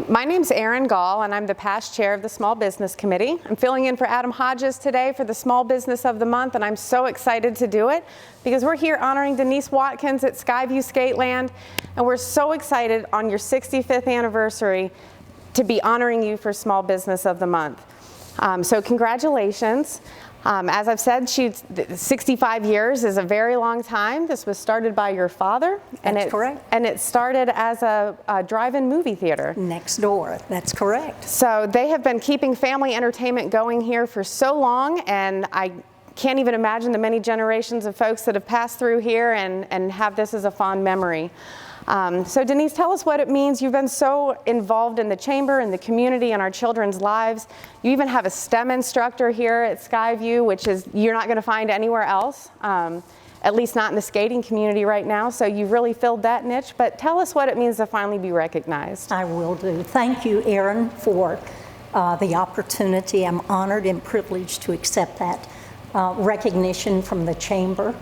My name's Erin Gall, and I'm the past chair of the Small Business Committee. I'm filling in for Adam Hodges today for the Small Business of the Month, and I'm so excited to do it because we're here honoring Denise Watkins at Sky Vue Skateland, and we're so excited on your 65th anniversary to be honoring you for Small Business of the Month. So congratulations. As I've said, 65 years is a very long time. This was started by your father. That's correct. And it started as a drive-in movie theater. Next door, that's correct. So they have been keeping family entertainment going here for so long, and I can't even imagine the many generations of folks that have passed through here and have this as a fond memory. So Denise, tell us what it means. You've been so involved in the chamber and the community and our children's lives. You even have a STEM instructor here at Sky Vue, which is you're not going to find anywhere else, at least not in the skating community right now. So you've really filled that niche. But tell us what it means to finally be recognized. I will do. Thank you, Erin, for the opportunity. I'm honored and privileged to accept that recognition from the chamber.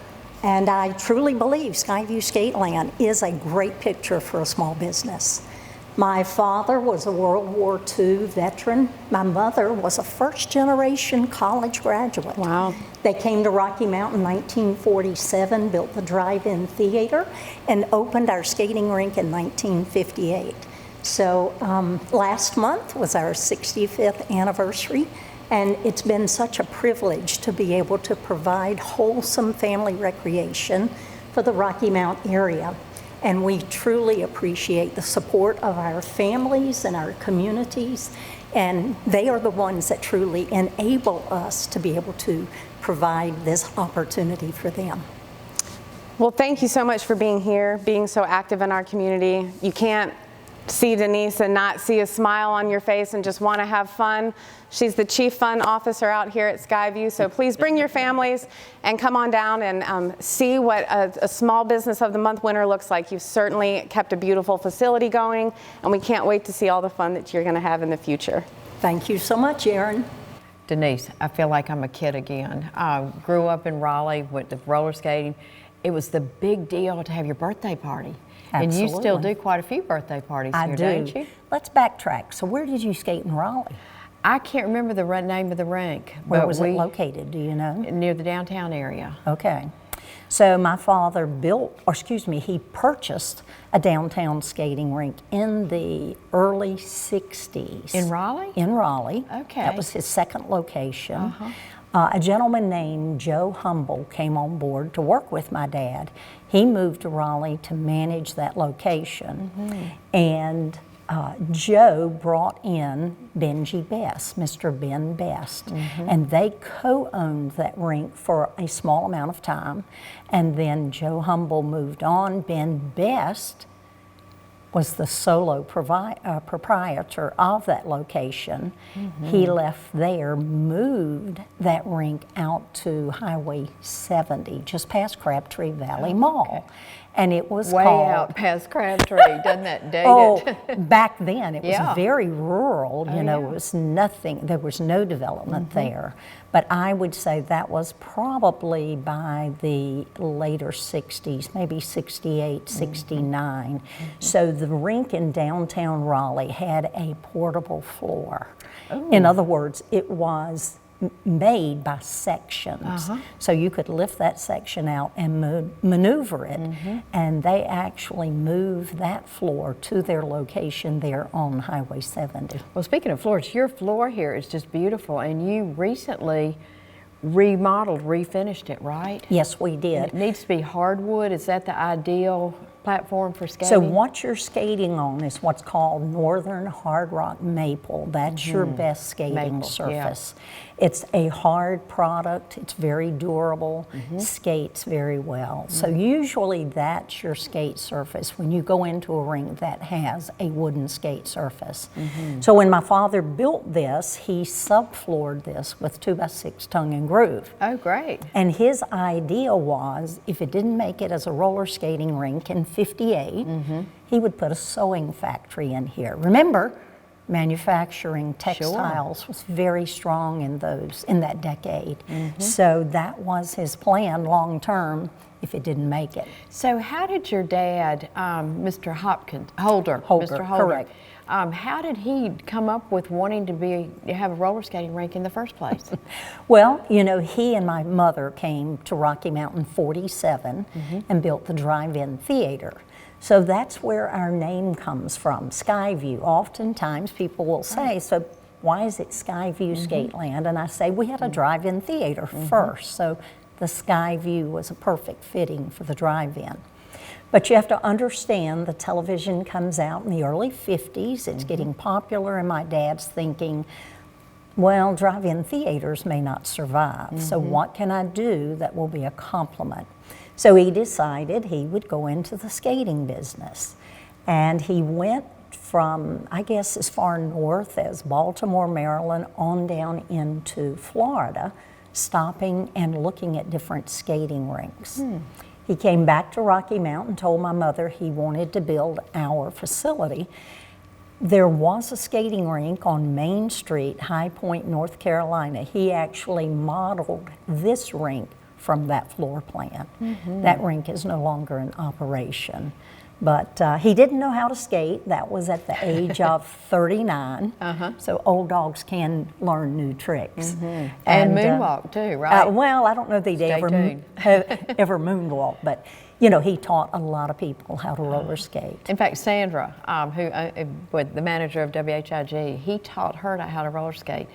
And I truly believe Sky Vue Skateland is a great picture for a small business. My father was a World War II veteran. My mother was a first-generation college graduate. Wow. They came to Rocky Mount in 1947, built the drive-in theater, and opened our skating rink in 1958. So last month was our 65th anniversary. And it's been such a privilege to be able to provide wholesome family recreation for the Rocky Mount area. And we truly appreciate the support of our families and our communities. And they are the ones that truly enable us to be able to provide this opportunity for them. Well, thank you so much for being here, being so active in our community. You can't see Denise and not see a smile on your face and just want to have fun. She's the Chief Fun Officer out here at Sky Vue, so please bring your families and come on down and see what a Small Business of the Month winner looks like. You've certainly kept a beautiful facility going, and we can't wait to see all the fun that you're going to have in the future. Thank you so much, Erin. Denise, I feel like I'm a kid again. I grew up in Raleigh, went to roller skating. It was the big deal to have your birthday party. Absolutely. And you still do quite a few birthday parties here, don't you? Let's backtrack. So where did you skate in Raleigh? I can't remember the name of the rink. Where was it located, do you know? Near the downtown area. Okay. So my father he purchased a downtown skating rink in the early 60s. In Raleigh? In Raleigh. Okay. That was his second location. A gentleman named Joe Humble came on board to work with my dad. He moved to Raleigh to manage that location. And Joe brought in Benji Best, Mr. Ben Best, and they co-owned that rink for a small amount of time. And then Joe Humble moved on. Ben Best was the solo proprietor of that location. He left there, moved that rink out to Highway 70, just past Crabtree Valley Mall. And it was way called, out past Crabtree, doesn't that date it? Back then it was Yeah. very rural, you know, it was nothing, there was no development there. But I would say that was probably by the later 60s, maybe 68, 69. So the rink in downtown Raleigh had a portable floor. In other words, it was made by sections. So you could lift that section out and maneuver it, and they actually moved that floor to their location there on Highway 70. Well, speaking of floors, your floor here is just beautiful, and you recently remodeled, refinished it, right? Yes, we did. And it needs to be hardwood. Is that the ideal platform for skating? So what you're skating on is what's called Northern Hard Rock Maple. That's your best skating Maple, surface. It's a hard product, it's very durable, skates very well. So usually that's your skate surface when you go into a rink that has a wooden skate surface. So when my father built this, he subfloored this with 2x6 tongue and groove. Oh, great. And his idea was, if it didn't make it as a roller skating rink in '58, he would put a sewing factory in here. Remember, manufacturing textiles was very strong in that decade. So that was his plan long term if it didn't make it. So how did your dad, Mr. Holder, Correct. How did he come up with wanting to have a roller skating rink in the first place? Well, you know, he and my mother came to Rocky Mountain 47 and built the drive-in theater. So that's where our name comes from, Sky Vue. Oftentimes people will say, so why is it Sky Vue Skateland? And I say, we had a drive-in theater first, so the Sky Vue was a perfect fitting for the drive-in. But you have to understand the television comes out in the early 50s. It's getting popular, and my dad's thinking, well, drive-in theaters may not survive. So what can I do that will be a complement? So he decided he would go into the skating business. And he went from, I guess, as far north as Baltimore, Maryland, on down into Florida, stopping and looking at different skating rinks. He came back to Rocky Mountain, told my mother he wanted to build our facility. There was a skating rink on Main Street, High Point, North Carolina. He actually modeled this rink from that floor plan. That rink is no longer in operation. But he didn't know how to skate. That was at the age of 39. So old dogs can learn new tricks. And moonwalk too, right? Well, I don't know that they ever moonwalk, but you know, he taught a lot of people how to roller skate. In fact, Sandra, who was the manager of WHIG, he taught her how to roller skate.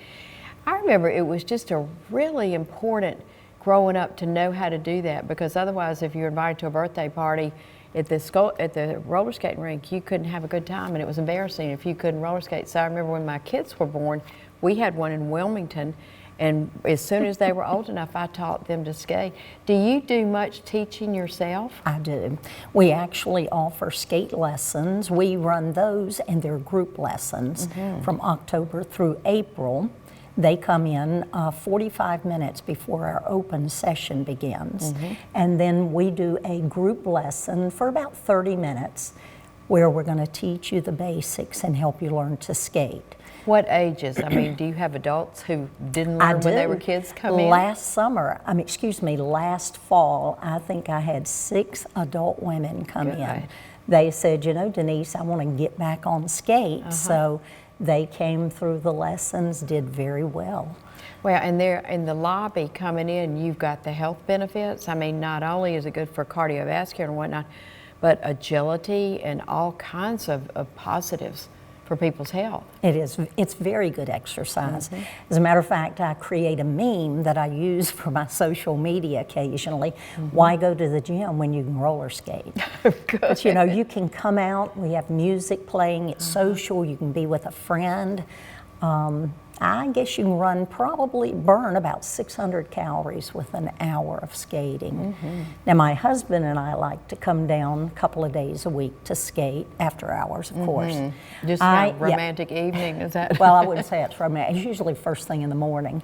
I remember it was just a really important growing up to know how to do that, because otherwise, if you're invited to a birthday party at the roller skating rink, you couldn't have a good time, and it was embarrassing if you couldn't roller skate. So I remember when my kids were born, we had one in Wilmington, and as soon as they were old enough, I taught them to skate. Do you do much teaching yourself? I do. We actually offer skate lessons. We run those, and they're group lessons from October through April. They come in 45 minutes before our open session begins. And then we do a group lesson for about 30 minutes where we're going to teach you the basics and help you learn to skate. What ages? I mean, do you have adults who didn't learn when they were kids come in? Last fall, I think I had 6 adult women come in. They said, you know, Denise, I want to get back on skate. So they came through the lessons, did very well. Well, and they're in the lobby coming in, you've got the health benefits. I mean, not only is it good for cardiovascular and whatnot, but agility and all kinds of positives for people's health. It is. It's very good exercise. As a matter of fact, I create a meme that I use for my social media occasionally. Why go to the gym when you can roller skate? But you know, you can come out, we have music playing, it's social, you can be with a friend. I guess you can burn about 600 calories with an hour of skating. Now my husband and I like to come down a couple of days a week to skate, after hours of course. Just a romantic evening, is that? Well, I wouldn't say it's romantic, it's usually first thing in the morning.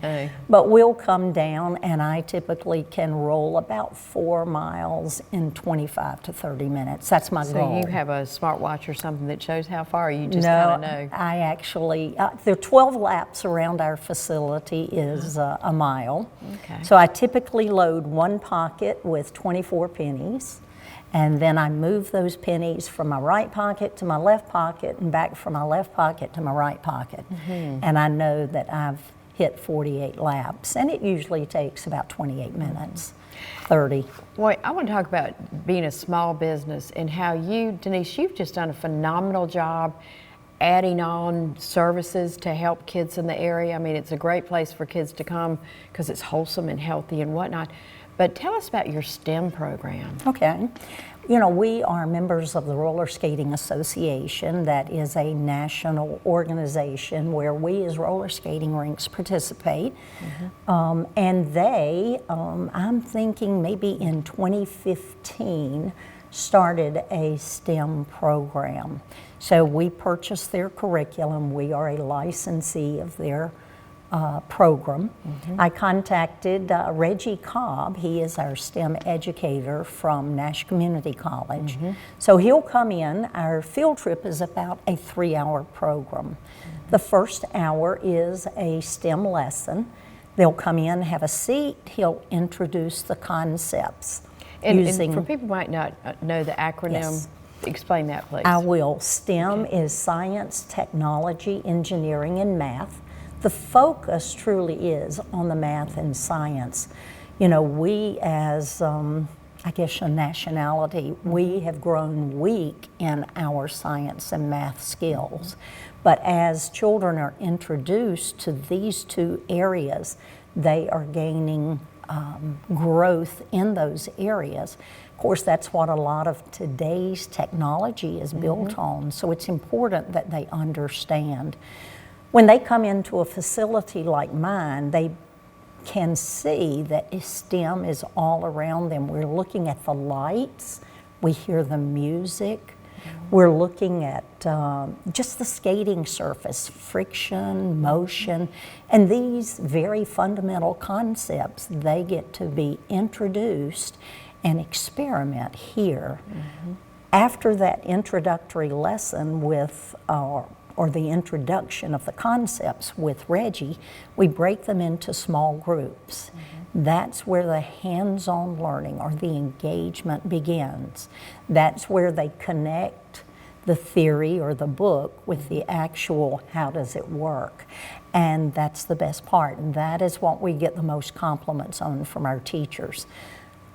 But we'll come down, and I typically can roll about 4 miles in 25 to 30 minutes. That's my goal. So you have a smartwatch or something that shows how far, or you just kind of know? I actually, there are 12 laps around our facility is a mile. So I typically load one pocket with 24 pennies, and then I move those pennies from my right pocket to my left pocket and back from my left pocket to my right pocket. And I know that I've hit 48 laps, and it usually takes about 28 minutes. 30. Well, I want to talk about being a small business and how you, Denise, you've just done a phenomenal job adding on services to help kids in the area. I mean, it's a great place for kids to come because it's wholesome and healthy and whatnot. But tell us about your STEM program. Okay. You know, we are members of the Roller Skating Association. That is a national organization where we as roller skating rinks participate. And they, I'm thinking maybe in 2015, started a STEM program. So we purchased their curriculum. We are a licensee of their program. I contacted Reggie Cobb. He is our STEM educator from Nash Community College. So he'll come in. Our field trip is about a 3-hour program. The first hour is a STEM lesson. They'll come in, have a seat. He'll introduce the concepts. And for people who might not know the acronym, explain that, please. I will. STEM is science, technology, engineering, and math. The focus truly is on the math and science. You know, we as, I guess, a nationality, we have grown weak in our science and math skills. But as children are introduced to these two areas, they are gaining growth in those areas. Of course, that's what a lot of today's technology is built on, so it's important that they understand. When they come into a facility like mine, they can see that STEM is all around them. We're looking at the lights, we hear the music, we're looking at just the skating surface, friction, motion, and these very fundamental concepts, they get to be introduced and experiment here. After that introductory lesson with or the introduction of the concepts with Reggie, we break them into small groups. That's where the hands-on learning or the engagement begins. That's where they connect the theory or the book with the actual how does it work. And that's the best part. And that is what we get the most compliments on from our teachers.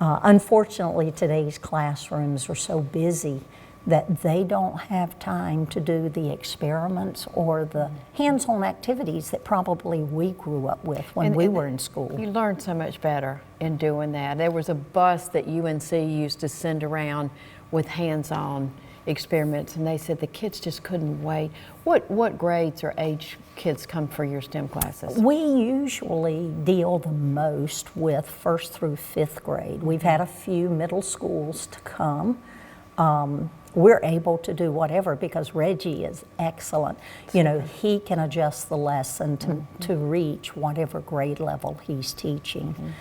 Unfortunately, today's classrooms are so busy that they don't have time to do the experiments or the hands-on activities that probably we grew up with when we were in school. You learn so much better in doing that. There was a bus that UNC used to send around with hands-on experiments, and they said the kids just couldn't wait. What grades or age kids come for your STEM classes? We usually deal the most with 1st through 5th grade. We've had a few middle schools to come. We're able to do whatever because Reggie is excellent. You know, he can adjust the lesson to reach whatever grade level he's teaching.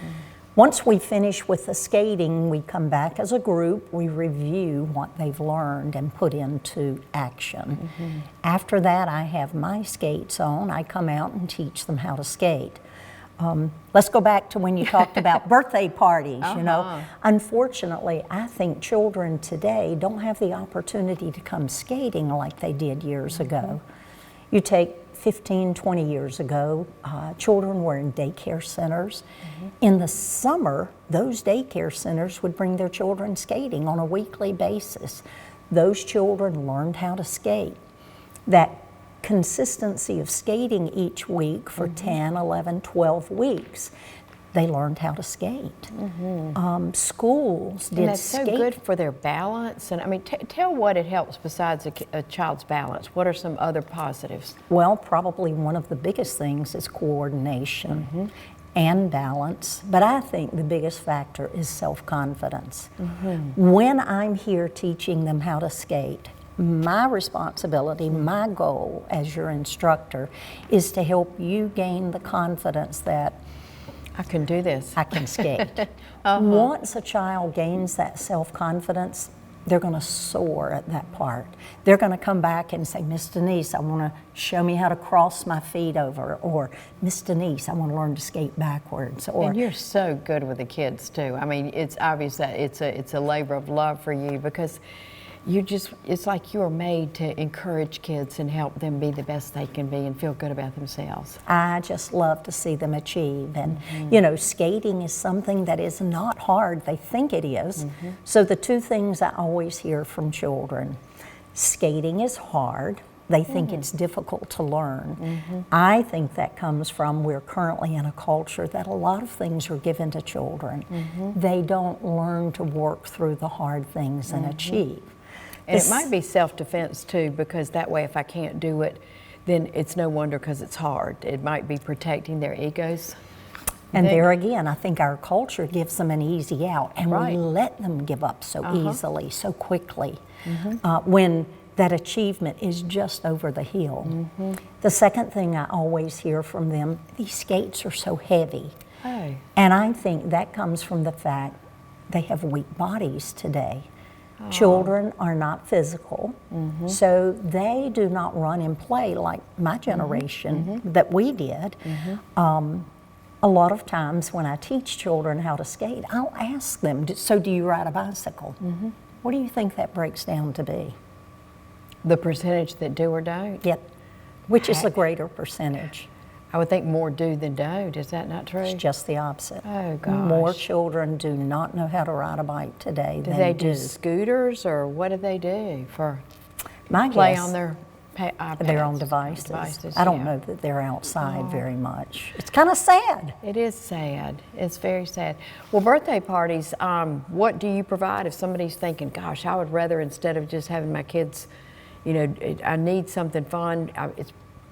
Once we finish with the skating, we come back as a group, we review what they've learned and put into action. After that, I have my skates on. I come out and teach them how to skate. Let's go back to when you talked about birthday parties, you know. Unfortunately, I think children today don't have the opportunity to come skating like they did years ago. You take 15, 20 years ago, children were in daycare centers. In the summer, those daycare centers would bring their children skating on a weekly basis. Those children learned how to skate. That consistency of skating each week for 10, 11, 12 weeks, they learned how to skate. Schools did And that's skate. so good for their balance. And I mean, tell what it helps besides a child's balance. What are some other positives? Well, probably one of the biggest things is coordination and balance, but I think the biggest factor is self-confidence. When I'm here teaching them how to skate, my responsibility, my goal as your instructor is to help you gain the confidence that I can do this. I can skate. Once a child gains that self-confidence, they're going to soar at that part. They're going to come back and say, Miss Denise, I want to show me how to cross my feet over, or Miss Denise, I want to learn to skate backwards. Or, and you're so good with the kids too. I mean, it's obvious that it's a labor of love for you because it's like you're made to encourage kids and help them be the best they can be and feel good about themselves. I just love to see them achieve. And, you know, skating is something that is not hard. They think it is. So the two things I always hear from children, skating is hard. They think it's difficult to learn. I think that comes from we're currently in a culture that a lot of things are given to children. They don't learn to work through the hard things and achieve. And it might be self-defense too, because that way if I can't do it, then it's no wonder because it's hard. It might be protecting their egos. And there again, I think our culture gives them an easy out, and we let them give up so easily, so quickly, when that achievement is just over the hill. The second thing I always hear from them, these skates are so heavy. And I think that comes from the fact they have weak bodies today. Children are not physical, so they do not run and play like my generation that we did. A lot of times when I teach children how to skate, I'll ask them, so do you ride a bicycle? What do you think that breaks down to be? The percentage that do or don't? Yep. Which is the greater percentage? I would think more do than don't. Is that not true? It's just the opposite. Oh, gosh. More children do not know how to ride a bike today Do than they do scooters, or what do they do for My play guess, on their iPads? their own devices. I don't know that they're outside very much. It's kind of sad. It is sad. It's very sad. Well, birthday parties, what do you provide if somebody's thinking, gosh, I would rather, instead of just having my kids, you know, I need something fun.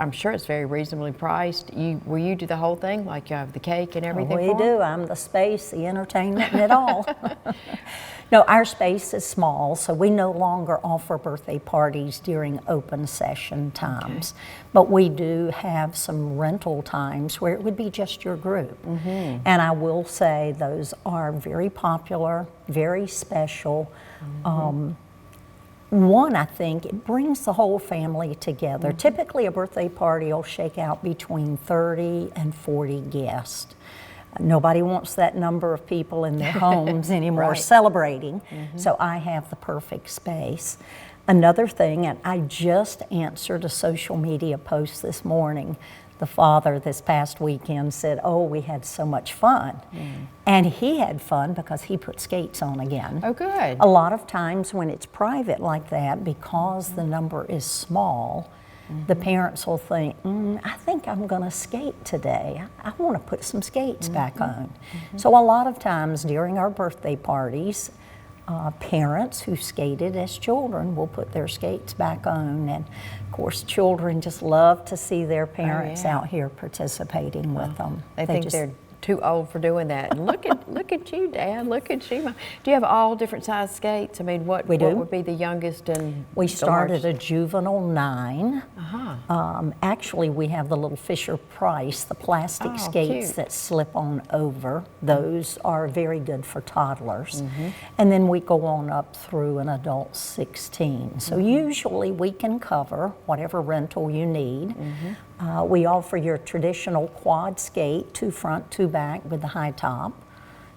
I'm sure it's very reasonably priced. Will you do the whole thing, like the cake and everything? We do. I'm the space, the entertainment, and it all. No, our space is small, so we no longer offer birthday parties during open session times. Okay. But we do have some rental times where it would be just your group. And I will say those are very popular, very special. One, I think, it brings the whole family together. Typically, a birthday party will shake out between 30 and 40 guests. Nobody wants that number of people in their homes anymore celebrating, so I have the perfect space. Another thing, and I just answered a social media post this morning. The father this past weekend said, oh, we had so much fun. And he had fun because he put skates on again. Oh, good. A lot of times when it's private like that, because the number is small, the parents will think, I think I'm going to skate today. I want to put some skates back on. So a lot of times during our birthday parties, parents who skated as children will put their skates back on, and of course children just love to see their parents out here participating with them. They think they're too old for doing that. And look at you, Dad. Look at you. Do you have all different size skates? I mean, what would be the youngest and we started a juvenile 9. Actually, we have the little Fisher Price, the plastic skates that slip on over. Those are very good for toddlers. And then we go on up through an adult 16. So usually we can cover whatever rental you need. We offer your traditional quad skate, 2 front, 2 back with the high top.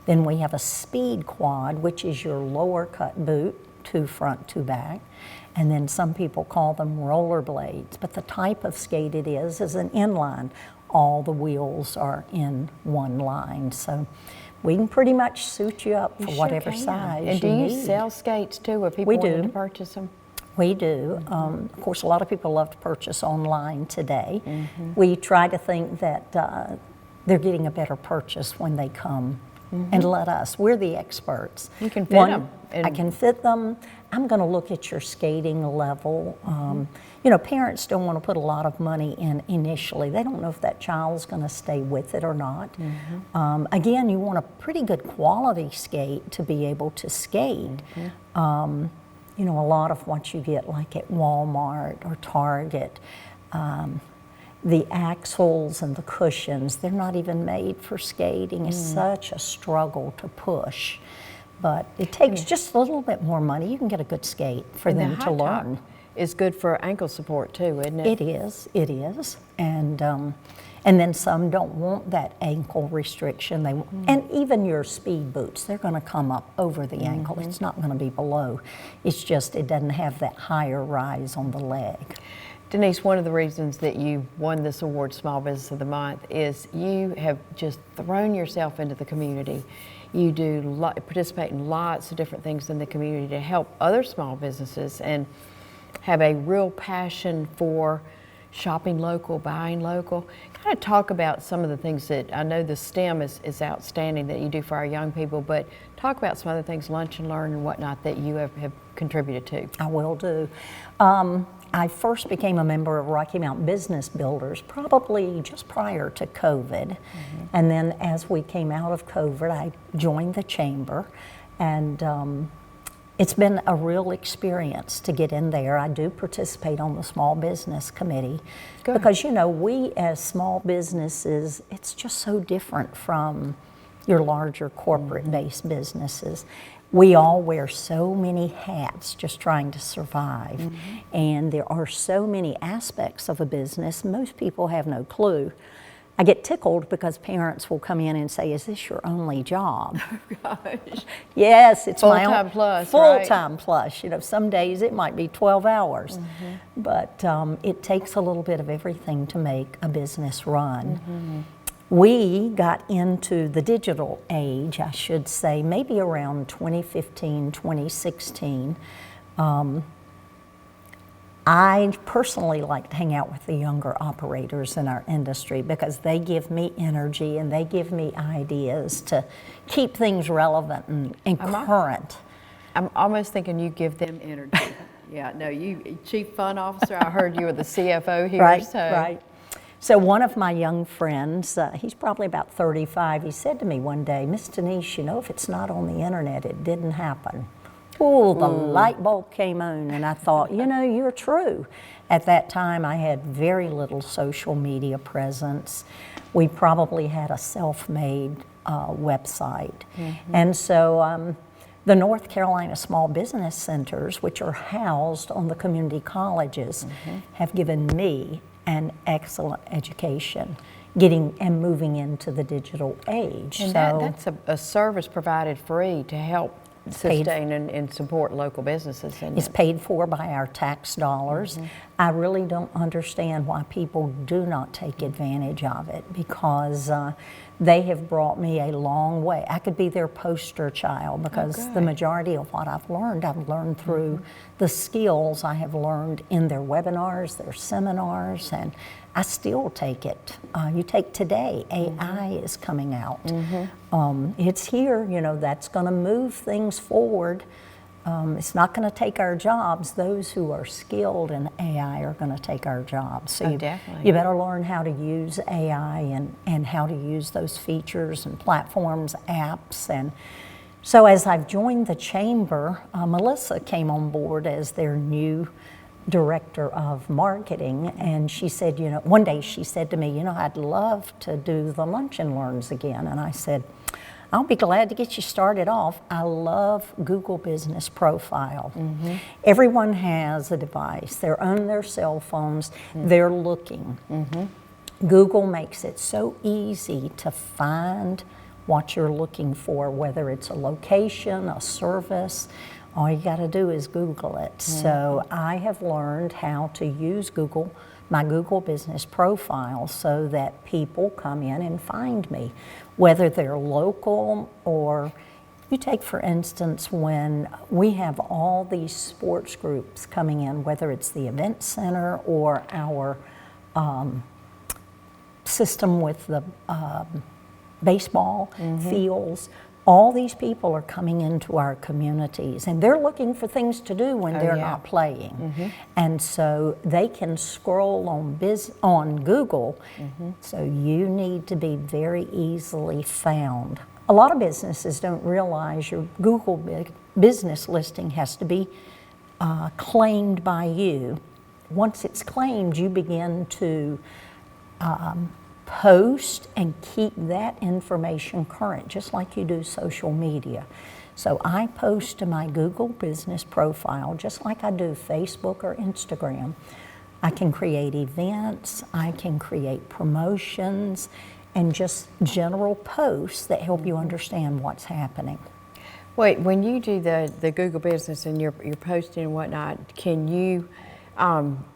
Then we have a speed quad, which is your lower cut boot, 2 front, 2 back. And then some people call them rollerblades, but the type of skate it is an inline. All the wheels are in one line. So we can pretty much suit you up for whatever size and you need. And do you sell skates too, or people want to purchase them? We do. Of course, a lot of people love to purchase online today. We try to think that they're getting a better purchase when they come and let us. We're the experts. You can fit them. I can fit them. I'm going to look at your skating level. You know, parents don't want to put a lot of money in initially. They don't know if that child's going to stay with it or not. Again, you want a pretty good quality skate to be able to skate. You know, a lot of what you get like at Walmart or Target, the axles and the cushions, they're not even made for skating. It's such a struggle to push. But it takes just a little bit more money. You can get a good skate for them to learn. It's good for ankle support too, isn't it? It is. And then some don't want that ankle restriction. And even your speed boots, they're going to come up over the ankle. It's not going to be below. It's just it doesn't have that higher rise on the leg. Denise, one of the reasons that you won this award, Small Business of the Month, is you have just thrown yourself into the community. You participate in lots of different things in the community to help other small businesses and have a real passion for shopping local, buying local. Kind of talk about some of the things that, I know the STEM is outstanding that you do for our young people, but talk about some other things, Lunch and Learn and whatnot, that you have contributed to. I will do. I first became a member of Rocky Mountain Business Builders probably just prior to COVID. And then as we came out of COVID, I joined the chamber, and it's been a real experience to get in there. I do participate on the Small Business Committee because, you know, we as small businesses, it's just so different from your larger corporate-based businesses. We all wear so many hats just trying to survive. And there are so many aspects of a business, most people have no clue. I get tickled because parents will come in and say, "Is this your only job?" Oh, gosh. Yes, it's my own Full-time plus, full-time plus. You know, some days it might be 12 hours, Mm-hmm. but it takes a little bit of everything to make a business run. Mm-hmm. We got into the digital age, I should say, maybe around 2015, 2016. I personally like to hang out with the younger operators in our industry because they give me energy and they give me ideas to keep things relevant and current. I'm almost thinking you give them energy. Yeah, no, you, Chief Fun Officer, I heard you were the CFO here. Right, so. right. So one of my young friends, he's probably about 35, he said to me one day, "Miss Denise, you know, if it's not on the internet, it didn't happen." Oh, the light bulb came on, and I thought, you know, you're true. At that time, I had very little social media presence. We probably had a self-made website. And so the North Carolina Small Business Centers, which are housed on the community colleges, have given me an excellent education getting and moving into the digital age. And so that's a service provided free to help sustain and support local businesses. It's paid for by our tax dollars. I really don't understand why people do not take advantage of it because they have brought me a long way. I could be their poster child because the majority of what I've learned through the skills I have learned in their webinars, their seminars, and I still take it. You take today, AI is coming out. It's here, you know, that's going to move things forward. It's not going to take our jobs. Those who are skilled in AI are going to take our jobs. So definitely. You better learn how to use AI and how to use those features and platforms, apps. And so as I've joined the chamber, Melissa came on board as their new director of marketing, and she said, you know, one day she said to me, you know, I'd love to do the Lunch and Learns again. And I said, I'll be glad to get you started off. I love Google Business Profile. Everyone has a device. They're on their cell phones. They're looking. Google makes it so easy to find what you're looking for, whether it's a location, a service. All you got to do is Google it. So I have learned how to use Google, my Google Business Profile, so that people come in and find me, whether they're local or you take, for instance, when we have all these sports groups coming in, whether it's the event center or our system with the baseball fields. All these people are coming into our communities and they're looking for things to do when they're not playing. And so they can scroll on Google, so you need to be very easily found. A lot of businesses don't realize your Google business listing has to be claimed by you. Once it's claimed, you begin to post and keep that information current, just like you do social media. So I post to my Google Business Profile, just like I do Facebook or Instagram. I can create events, I can create promotions, and just general posts that help you understand what's happening. Wait, when you do the Google Business and you're posting and whatnot, can you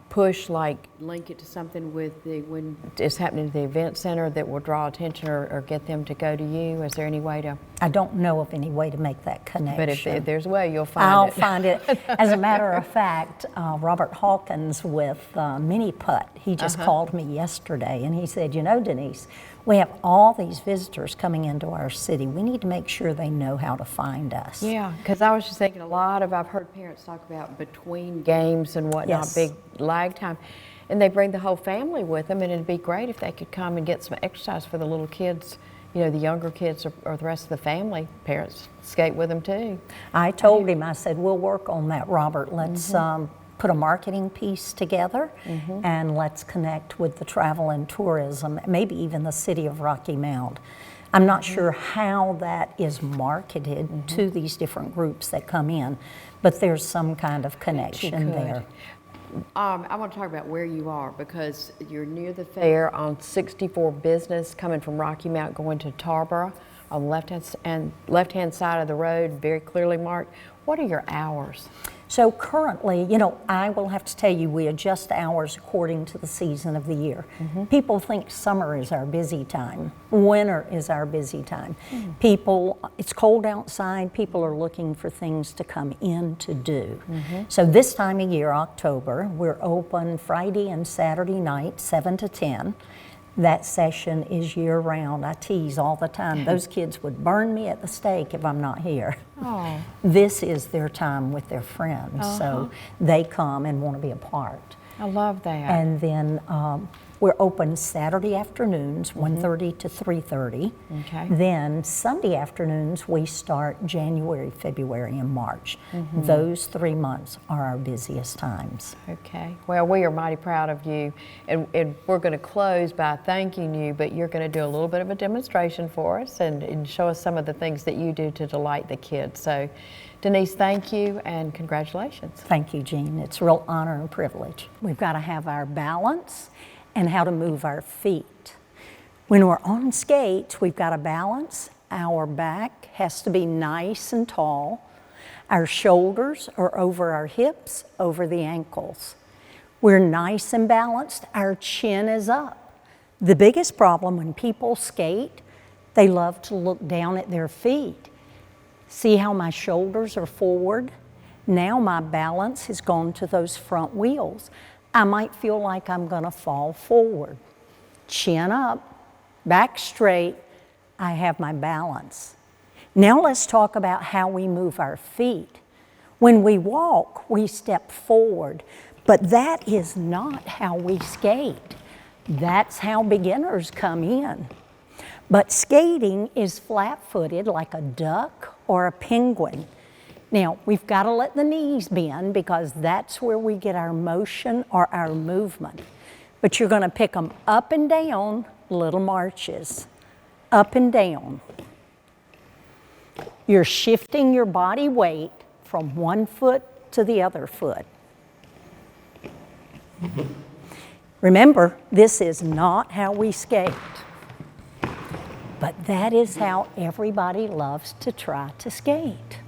push, like link it to something with when it's happening at the event center that will draw attention or get them to go to you? Is there any way to? I don't know of any way to make that connection. But if there's a way, you'll find I'll it. find it. As a matter of fact, Robert Hawkins with Mini Putt, he just called me yesterday and he said, you know, Denise, we have all these visitors coming into our city. We need to make sure they know how to find us. Yeah, because I was just thinking I've heard parents talk about between games and whatnot, big lag time. And they bring the whole family with them, and it'd be great if they could come and get some exercise for the little kids, you know, the younger kids or the rest of the family. Parents skate with them too. I told him, I said, we'll work on that, Robert. Let's put a marketing piece together and let's connect with the travel and tourism, maybe even the city of Rocky Mount. I'm not sure how that is marketed to these different groups that come in, but there's some kind of connection there. I want to talk about where you are because you're near the fair on 64 Business, coming from Rocky Mount, going to Tarboro on the left-hand side of the road, very clearly marked. What are your hours? So currently, you know, I will have to tell you, we adjust hours according to the season of the year. People think summer is our busy time. Winter is our busy time. People, it's cold outside, people are looking for things to come in to do. So this time of year, October, we're open Friday and Saturday night, 7 to 10. That session is year-round. I tease all the time. Those kids would burn me at the stake if I'm not here. Oh. This is their time with their friends, so they come and want to be a part. I love that. And then we're open Saturday afternoons, 1:30 to 3:30. Okay. Then Sunday afternoons, we start January, February, and March. Those 3 months are our busiest times. Okay. Well, we are mighty proud of you, and we're going to close by thanking you, but you're going to do a little bit of a demonstration for us and show us some of the things that you do to delight the kids. So, Denise, thank you and congratulations. Thank you, Jean. It's a real honor and privilege. We've got to have our balance and how to move our feet. When we're on skates, we've got to balance. Our back has to be nice and tall. Our shoulders are over our hips, over the ankles. We're nice and balanced. Our chin is up. The biggest problem when people skate, they love to look down at their feet. See how my shoulders are forward? Now my balance has gone to those front wheels. I might feel like I'm gonna fall forward. Chin up, back straight, I have my balance. Now let's talk about how we move our feet. When we walk, we step forward, but that is not how we skate. That's how beginners come in. But skating is flat-footed like a duck or a penguin. Now, we've got to let the knees bend because that's where we get our motion or our movement. But you're going to pick them up and down, little marches, up and down. You're shifting your body weight from one foot to the other foot. Remember, this is not how we skate. But that is how everybody loves to try to skate.